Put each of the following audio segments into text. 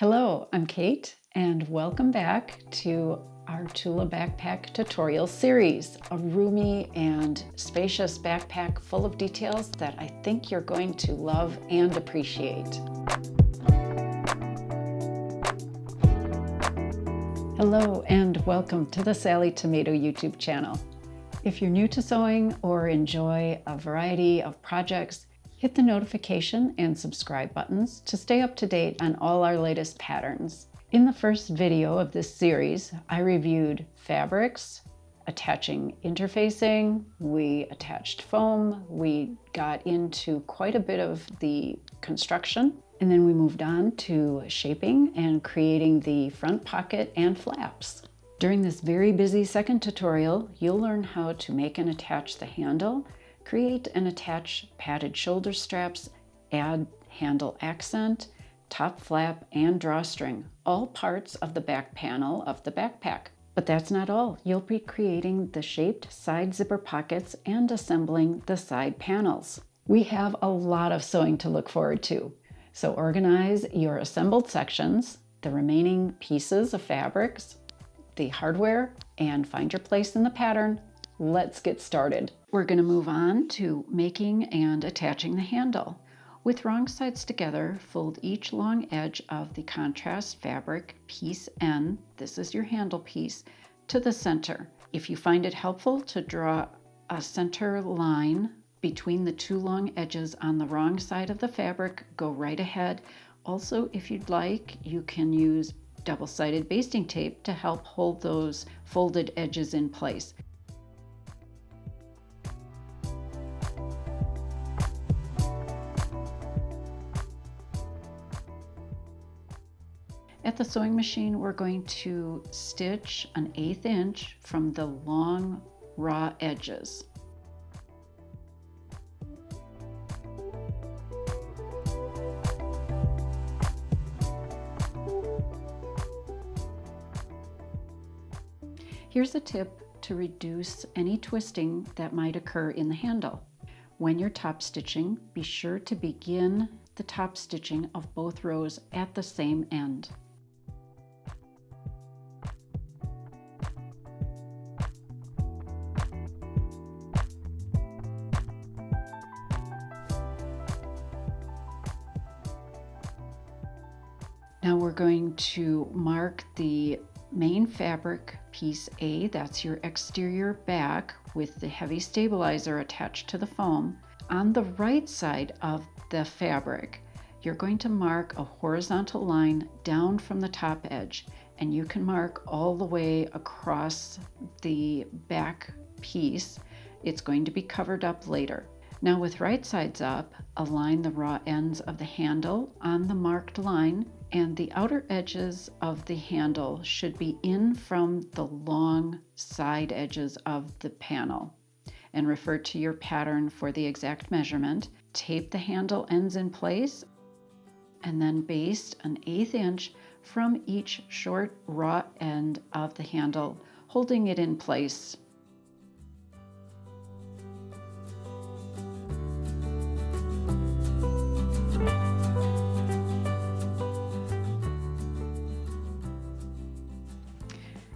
Hello, I'm Kate, and welcome back to our Tula Backpack tutorial series, a roomy and spacious backpack full of details that I think you're going to love and appreciate. Hello, and welcome to the Sallie Tomato YouTube channel. If you're new to sewing or enjoy a variety of projects, hit the notification and subscribe buttons to stay up to date on all our latest patterns. In the first video of this series, I reviewed fabrics, attaching interfacing, we attached foam, we got into quite a bit of the construction, and then we moved on to shaping and creating the front pocket and flaps. During this very busy second tutorial, you'll learn how to make and attach the handle, create and attach padded shoulder straps, add handle accent, top flap, and drawstring, all parts of the back panel of the backpack. But that's not all. You'll be creating the shaped side zipper pockets and assembling the side panels. We have a lot of sewing to look forward to. So organize your assembled sections, the remaining pieces of fabrics, the hardware, and find your place in the pattern. Let's get started. We're going to move on to making and attaching the handle. With wrong sides together, fold each long edge of the contrast fabric piece N, this is your handle piece, to the center. If you find it helpful to draw a center line between the two long edges on the wrong side of the fabric, go right ahead. Also, if you'd like, you can use double-sided basting tape to help hold those folded edges in place. At the sewing machine, we're going to stitch an 1/8 inch from the long raw edges. Here's a tip to reduce any twisting that might occur in the handle. When you're top stitching, be sure to begin the top stitching of both rows at the same end. Now we're going to mark the main fabric piece A, that's your exterior back with the heavy stabilizer attached to the foam. On the right side of the fabric, you're going to mark a horizontal line down from the top edge, and you can mark all the way across the back piece. It's going to be covered up later. Now with right sides up, align the raw ends of the handle on the marked line, and the outer edges of the handle should be in from the long side edges of the panel. And refer to your pattern for the exact measurement. Tape the handle ends in place, and then baste an 1/8 inch from each short raw end of the handle, holding it in place.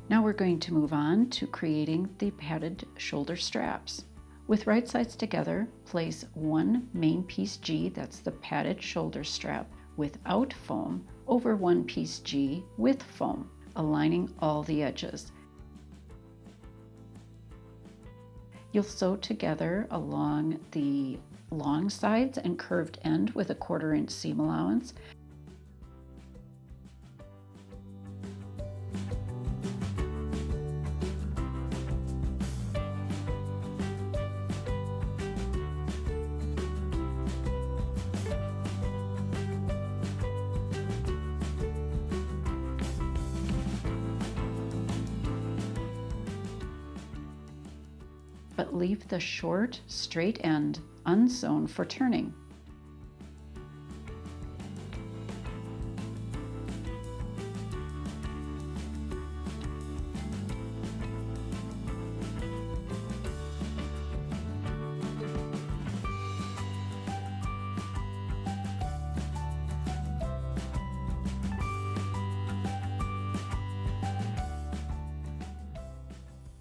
Now we're going to move on to creating the padded shoulder straps. With right sides together, place one main piece G, that's the padded shoulder strap, without foam, over one piece G with foam, aligning all the edges. You'll sew together along the long sides and curved end with a 1/4 inch seam allowance. But leave the short, straight end unsewn for turning.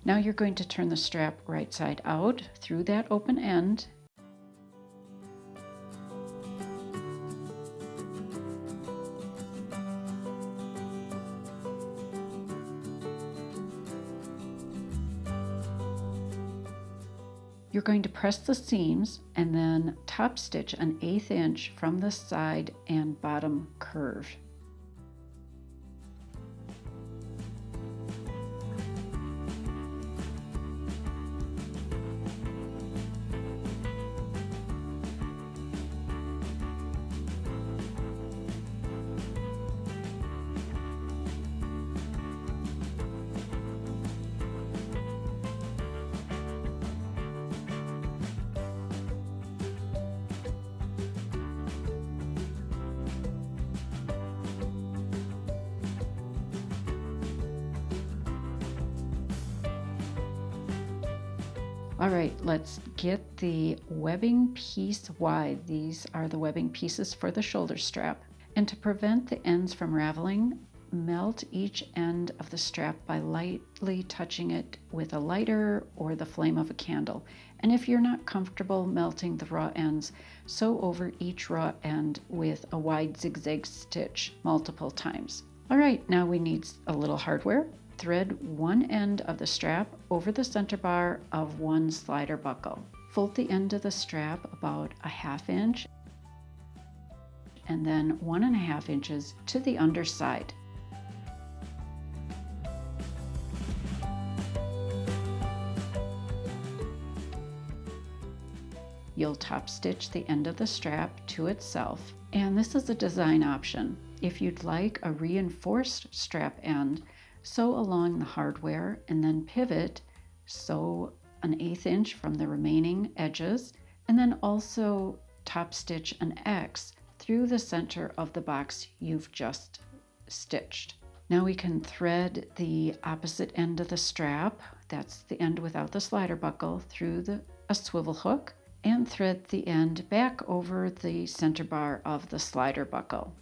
Now you're going to turn the strap right side out through that open end. You're going to press the seams and then top stitch an 1/8 inch from the side and bottom curve. All right, let's get the webbing piece wide. These are the webbing pieces for the shoulder strap. And to prevent the ends from raveling, melt each end of the strap by lightly touching it with a lighter or the flame of a candle. And if you're not comfortable melting the raw ends, sew over each raw end with a wide zigzag stitch multiple times. All right, now we need a little hardware. Thread one end of the strap over the center bar of one slider buckle. Fold the end of the strap about 1/2 inch and then 1.5 inches to the underside. You'll top stitch the end of the strap to itself, and this is a design option. If you'd like a reinforced strap end, sew along the hardware and then pivot, sew an 1/8 inch from the remaining edges, and then also top stitch an X through the center of the box you've just stitched. Now we can thread the opposite end of the strap, that's the end without the slider buckle, through a swivel hook, and thread the end back over the center bar of the slider buckle.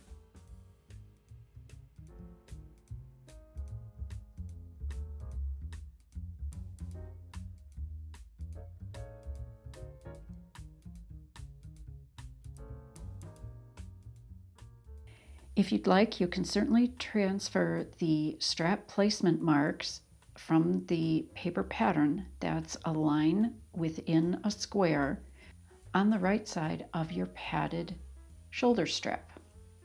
If you'd like, you can certainly transfer the strap placement marks from the paper pattern, that's a line within a square, on the right side of your padded shoulder strap.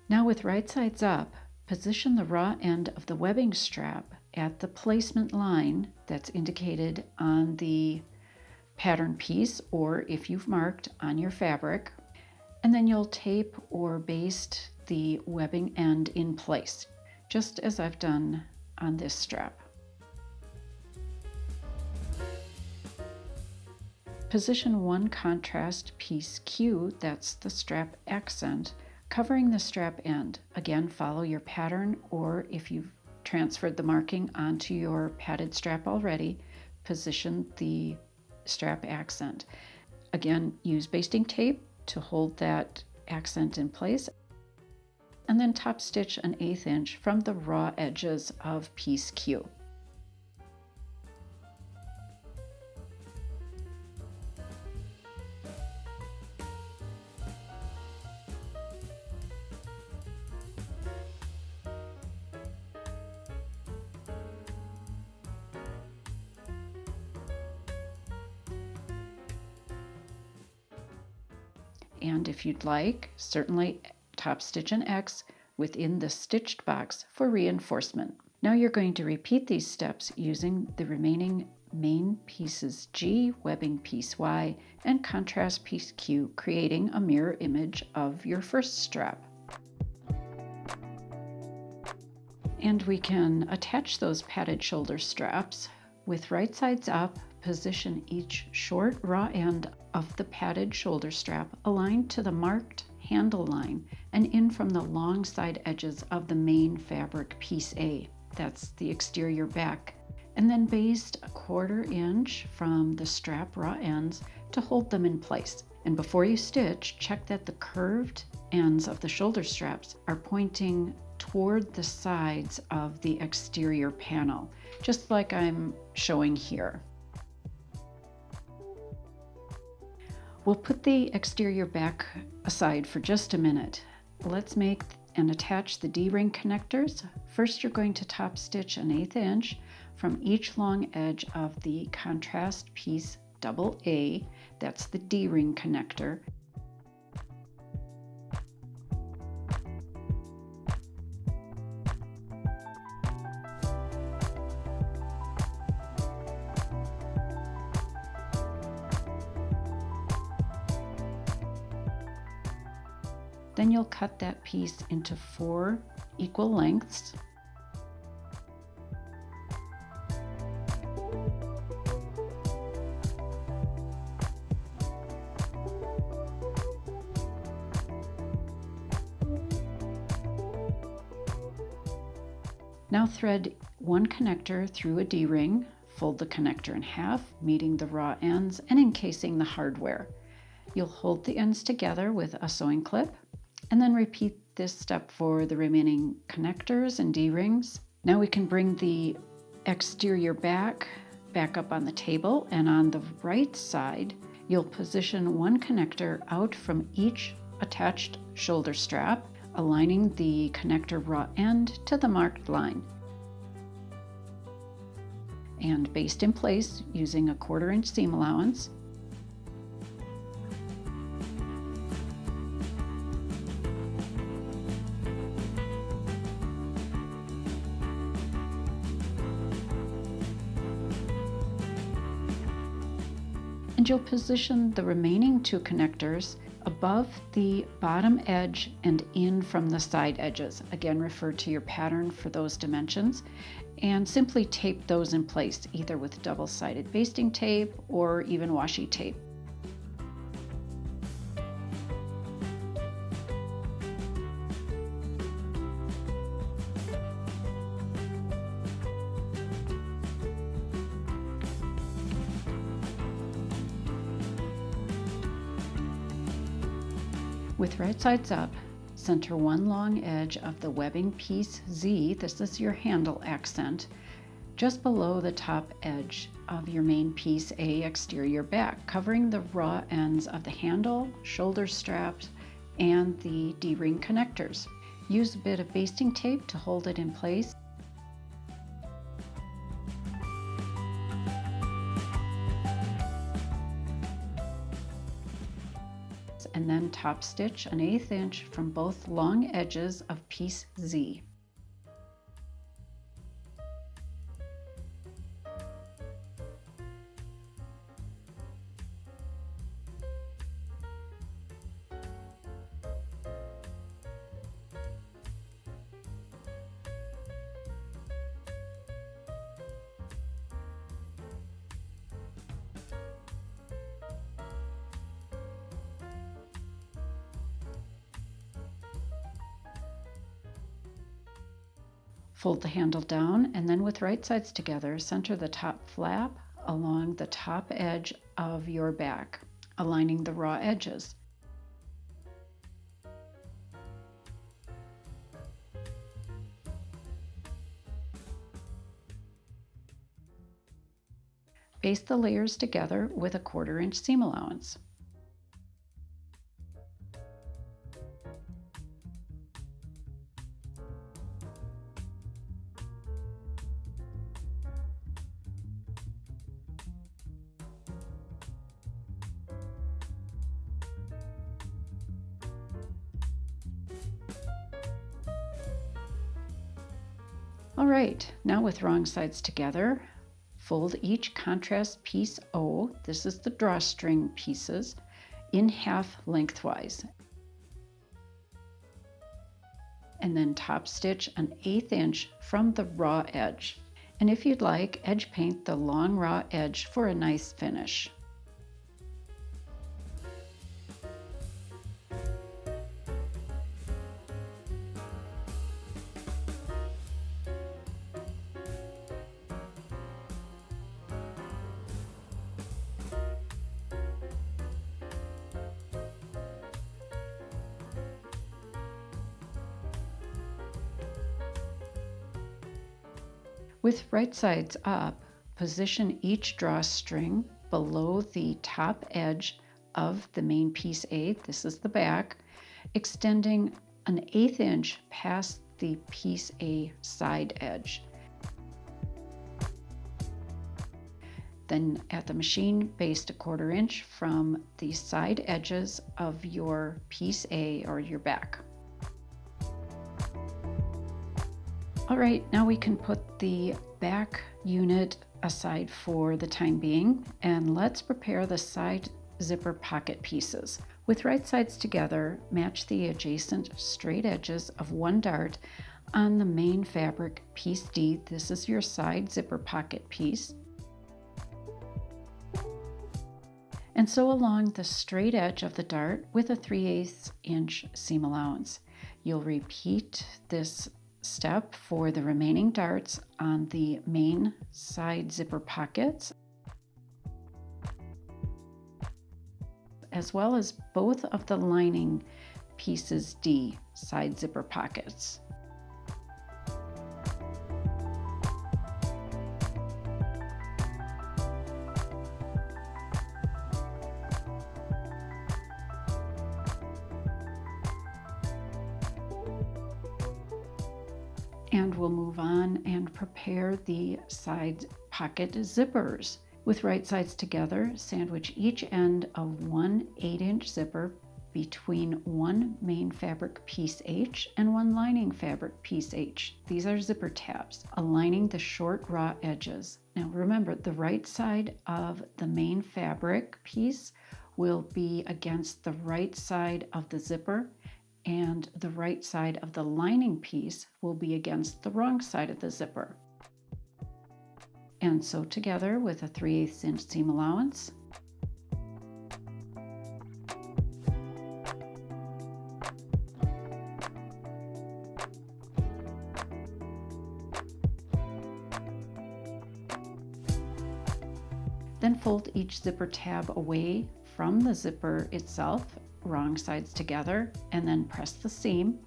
Now with right sides up, position the raw end of the webbing strap at the placement line that's indicated on the pattern piece, or if you've marked on your fabric, and then you'll tape or baste the webbing end in place, just as I've done on this strap. Position one contrast piece Q, that's the strap accent, covering the strap end. Again, follow your pattern, or if you've transferred the marking onto your padded strap already, position the strap accent. Again, use basting tape to hold that accent in place, and then top stitch an 1/8 inch from the raw edges of piece Q. And if you'd like, certainly top stitch an X within the stitched box for reinforcement. Now you're going to repeat these steps using the remaining main pieces G, webbing piece Y, and contrast piece Q, creating a mirror image of your first strap. And we can attach those padded shoulder straps with right sides up. Position each short raw end of the padded shoulder strap aligned to the marked handle line and in from the long side edges of the main fabric piece A, that's the exterior back, and then baste 1/4 inch from the strap raw ends to hold them in place. And before you stitch, check that the curved ends of the shoulder straps are pointing toward the sides of the exterior panel, just like I'm showing here. We'll put the exterior back aside for just a minute. Let's make and attach the D-ring connectors. First, you're going to top stitch an 1/8 inch from each long edge of the contrast piece AA. That's the D-ring connector. Then you'll cut that piece into 4 equal lengths. Now thread one connector through a D-ring, fold the connector in half, meeting the raw ends and encasing the hardware. You'll hold the ends together with a sewing clip, and then repeat this step for the remaining connectors and D-rings. Now we can bring the exterior back up on the table, and on the right side, you'll position one connector out from each attached shoulder strap, aligning the connector raw end to the marked line. And baste in place using a 1/4 inch seam allowance. And you'll position the remaining 2 connectors above the bottom edge and in from the side edges. Again, refer to your pattern for those dimensions, and simply tape those in place, either with double-sided basting tape or even washi tape. With right sides up, center one long edge of the webbing piece Z, this is your handle accent, just below the top edge of your main piece A exterior back, covering the raw ends of the handle, shoulder straps, and the D-ring connectors. Use a bit of basting tape to hold it in place. And then top stitch an 1/8 inch from both long edges of piece Z. Fold the handle down, and then with right sides together, center the top flap along the top edge of your back, aligning the raw edges. Baste the layers together with a 1/4 inch seam allowance. All right, now with wrong sides together, fold each contrast piece O, this is the drawstring pieces, in half lengthwise. And then top stitch an 1/8 inch from the raw edge. And if you'd like, edge paint the long raw edge for a nice finish. With right sides up, position each drawstring below the top edge of the main piece A, this is the back, extending an 1/8 inch past the piece A side edge. Then at the machine, baste a 1/4 inch from the side edges of your piece A or your back. All right, now we can put the back unit aside for the time being, and let's prepare the side zipper pocket pieces. With right sides together, match the adjacent straight edges of one dart on the main fabric piece D. This is your side zipper pocket piece. And sew along the straight edge of the dart with a 3/8 inch seam allowance. You'll repeat this step for the remaining darts on the main side zipper pockets, as well as both of the lining pieces D side zipper pockets. And we'll move on and prepare the side pocket zippers. With right sides together, sandwich each end of one 1/8 inch zipper between one main fabric piece H and one lining fabric piece H. These are zipper tabs, aligning the short raw edges. Now remember, the right side of the main fabric piece will be against the right side of the zipper, and the right side of the lining piece will be against the wrong side of the zipper. And sew together with a 3/8 inch seam allowance. Then fold each zipper tab away from the zipper itself, wrong sides together, and then press the seam.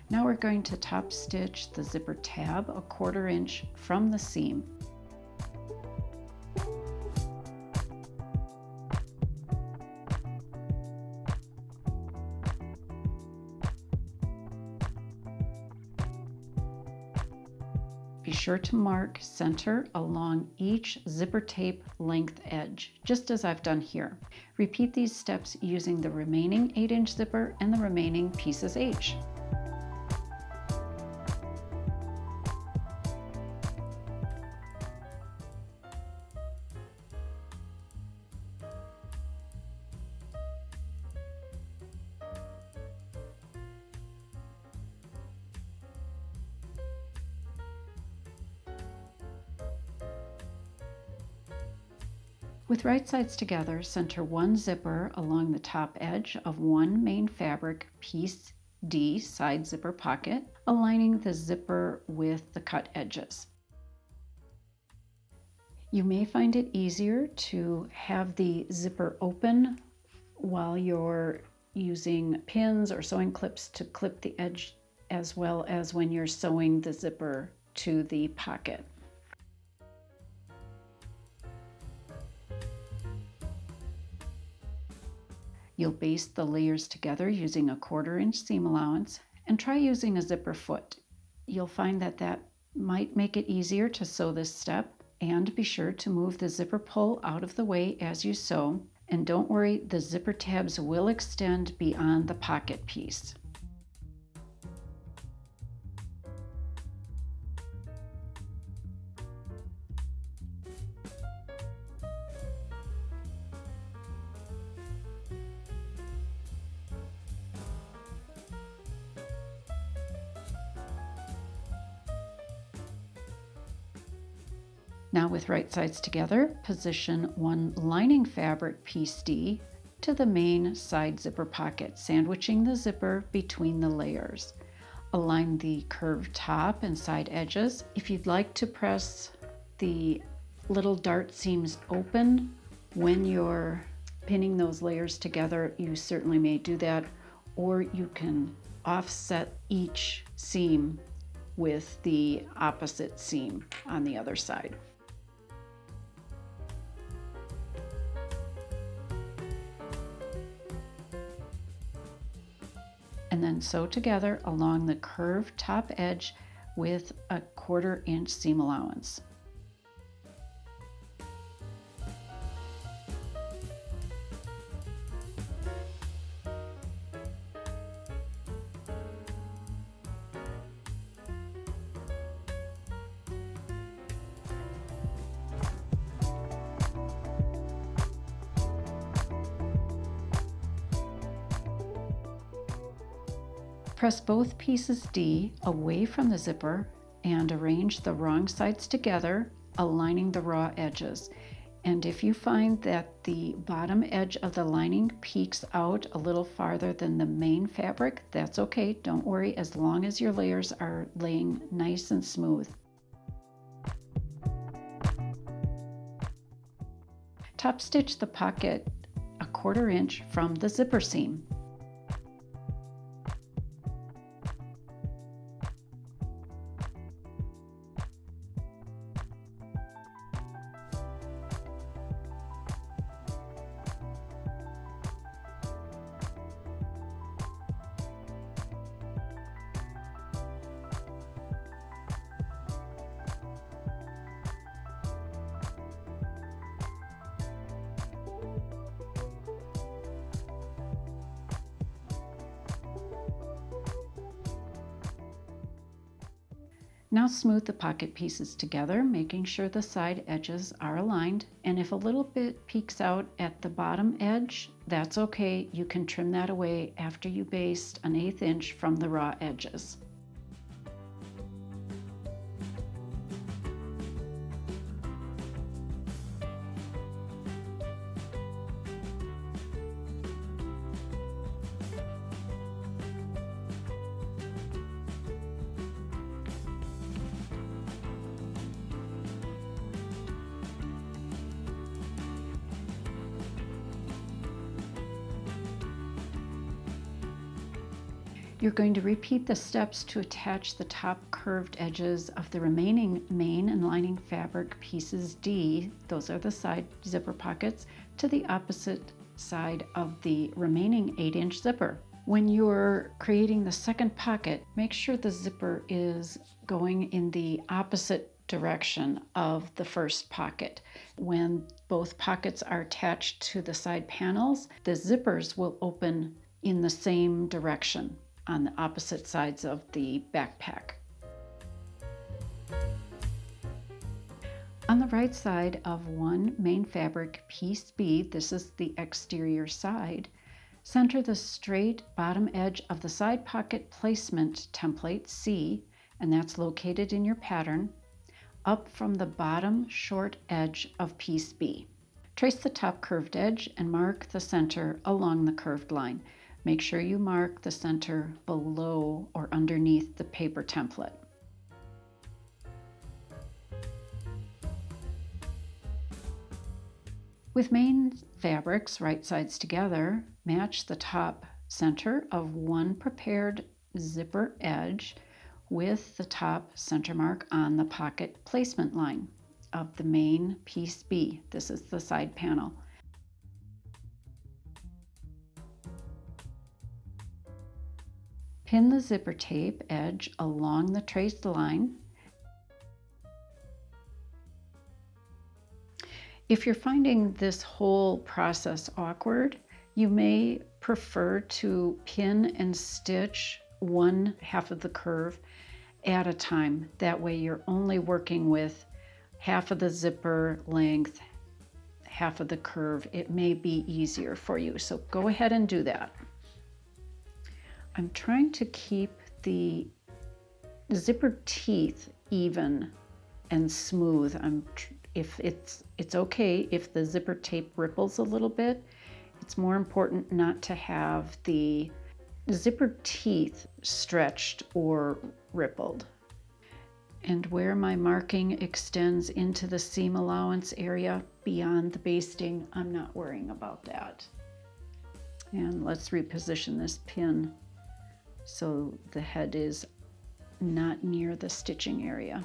Now we're going to top stitch the zipper tab a 1/4 inch from the seam. Be sure to mark center along each zipper tape length edge, just as I've done here. Repeat these steps using the remaining 8 inch zipper and the remaining pieces H. With right sides together, center one zipper along the top edge of one main fabric piece D side zipper pocket, aligning the zipper with the cut edges. You may find it easier to have the zipper open while you're using pins or sewing clips to clip the edge, as well as when you're sewing the zipper to the pocket. You'll baste the layers together using a 1/4 inch seam allowance, and try using a zipper foot. You'll find that might make it easier to sew this step, and be sure to move the zipper pull out of the way as you sew, and don't worry, the zipper tabs will extend beyond the pocket piece. Now with right sides together, position one lining fabric piece D to the main side zipper pocket, sandwiching the zipper between the layers. Align the curved top and side edges. If you'd like to press the little dart seams open when you're pinning those layers together, you certainly may do that, or you can offset each seam with the opposite seam on the other side. And then sew together along the curved top edge with a 1/4 inch seam allowance. Press both pieces D away from the zipper and arrange the wrong sides together, aligning the raw edges. And if you find that the bottom edge of the lining peeks out a little farther than the main fabric, that's okay. Don't worry, as long as your layers are laying nice and smooth. Top stitch the pocket a 1/4 inch from the zipper seam. Now smooth the pocket pieces together, making sure the side edges are aligned. And if a little bit peeks out at the bottom edge, that's okay. You can trim that away after you baste an 1/8 inch from the raw edges. You're going to repeat the steps to attach the top curved edges of the remaining main and lining fabric pieces D, those are the side zipper pockets, to the opposite side of the remaining 8-inch zipper. When you're creating the second pocket, make sure the zipper is going in the opposite direction of the first pocket. When both pockets are attached to the side panels, the zippers will open in the same direction on the opposite sides of the backpack. On the right side of one main fabric piece B, this is the exterior side, center the straight bottom edge of the side pocket placement template C, and that's located in your pattern, up from the bottom short edge of piece B. Trace the top curved edge and mark the center along the curved line. Make sure you mark the center below or underneath the paper template. With main fabrics right sides together, match the top center of one prepared zipper edge with the top center mark on the pocket placement line of the main piece B. This is the side panel. Pin the zipper tape edge along the traced line. If you're finding this whole process awkward, you may prefer to pin and stitch one half of the curve at a time. That way you're only working with half of the zipper length, half of the curve. It may be easier for you, so go ahead and do that. I'm trying to keep the zipper teeth even and smooth. If it's okay if the zipper tape ripples a little bit. It's more important not to have the zipper teeth stretched or rippled. And where my marking extends into the seam allowance area beyond the basting, I'm not worrying about that. And let's reposition this pin so the head is not near the stitching area.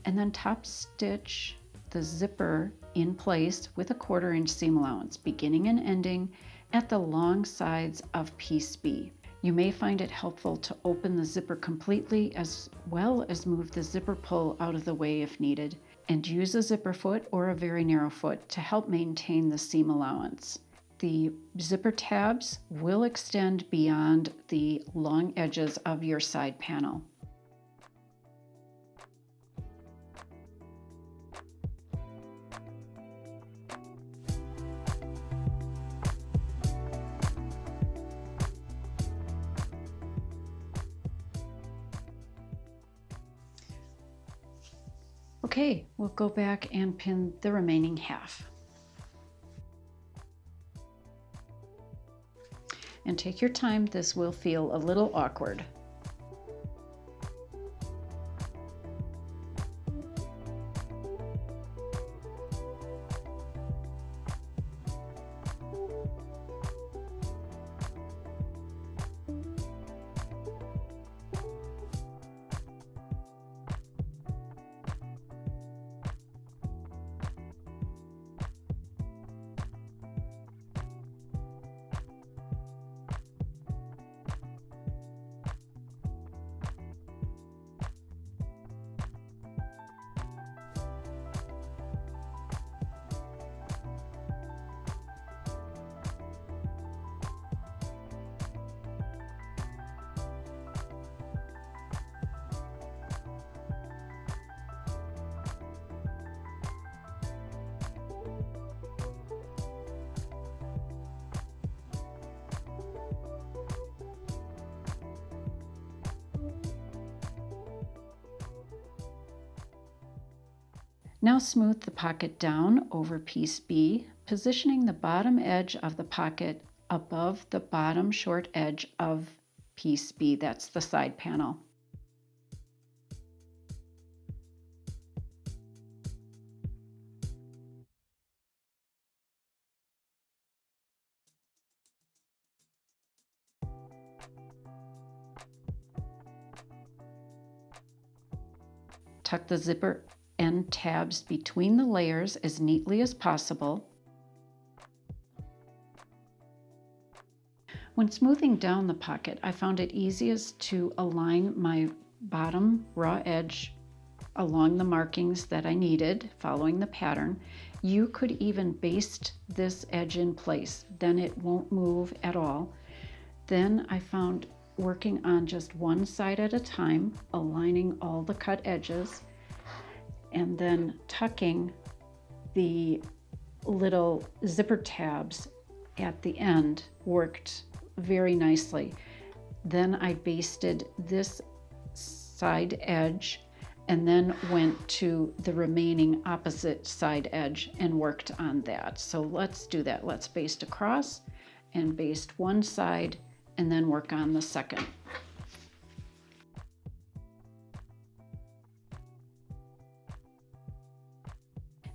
And then top stitch the zipper in place with a 1/4 inch seam allowance, beginning and ending at the long sides of piece B. You may find it helpful to open the zipper completely as well as move the zipper pull out of the way if needed, and use a zipper foot or a very narrow foot to help maintain the seam allowance. The zipper tabs will extend beyond the long edges of your side panel. Okay, we'll go back and pin the remaining half. And take your time, this will feel a little awkward. Now smooth the pocket down over piece B, positioning the bottom edge of the pocket above the bottom short edge of piece B, that's the side panel. Tuck the zipper end tabs between the layers as neatly as possible. When smoothing down the pocket, I found it easiest to align my bottom raw edge along the markings that I needed, following the pattern. You could even baste this edge in place, then it won't move at all. Then I found working on just one side at a time, aligning all the cut edges, and then tucking the little zipper tabs at the end worked very nicely. Then I basted this side edge and then went to the remaining opposite side edge and worked on that. So let's do that. Let's baste across and baste one side and then work on the second.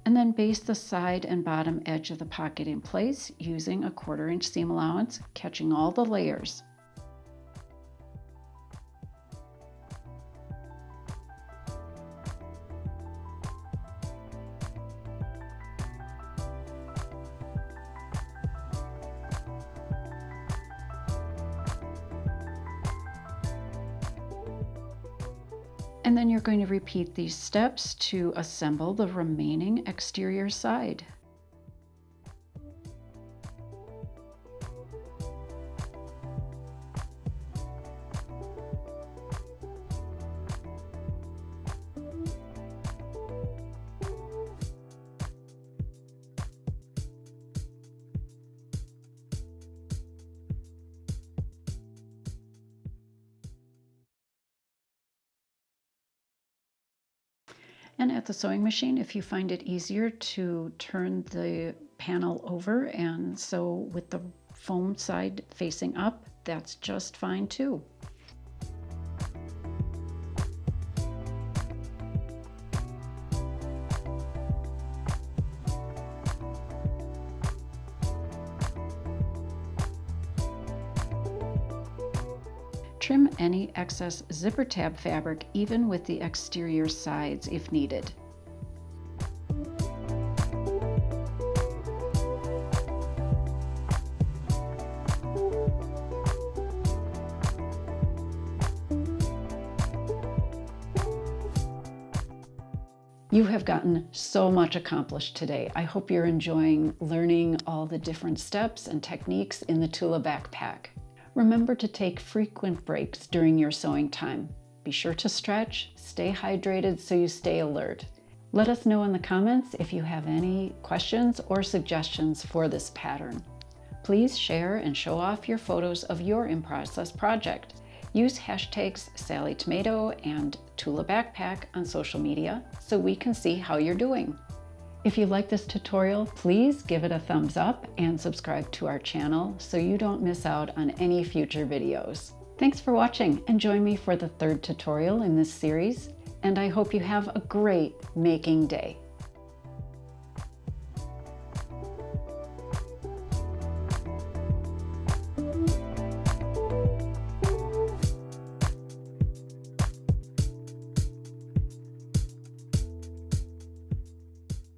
And then baste the side and bottom edge of the pocket in place using a 1/4 inch seam allowance, catching all the layers. And then you're going to repeat these steps to assemble the remaining exterior side. And at the sewing machine, if you find it easier to turn the panel over, and so with the foam side facing up, that's just fine too. Trim any excess zipper tab fabric even with the exterior sides if needed. You have gotten so much accomplished today. I hope you're enjoying learning all the different steps and techniques in the Tula Backpack. Remember to take frequent breaks during your sewing time. Be sure to stretch, stay hydrated so you stay alert. Let us know in the comments if you have any questions or suggestions for this pattern. Please share and show off your photos of your in-process project. Use hashtags SallieTomato and Tula Backpack on social media so we can see how you're doing. If you like this tutorial, please give it a thumbs up and subscribe to our channel so you don't miss out on any future videos. Thanks for watching, and join me for the third tutorial in this series, and I hope you have a great making day.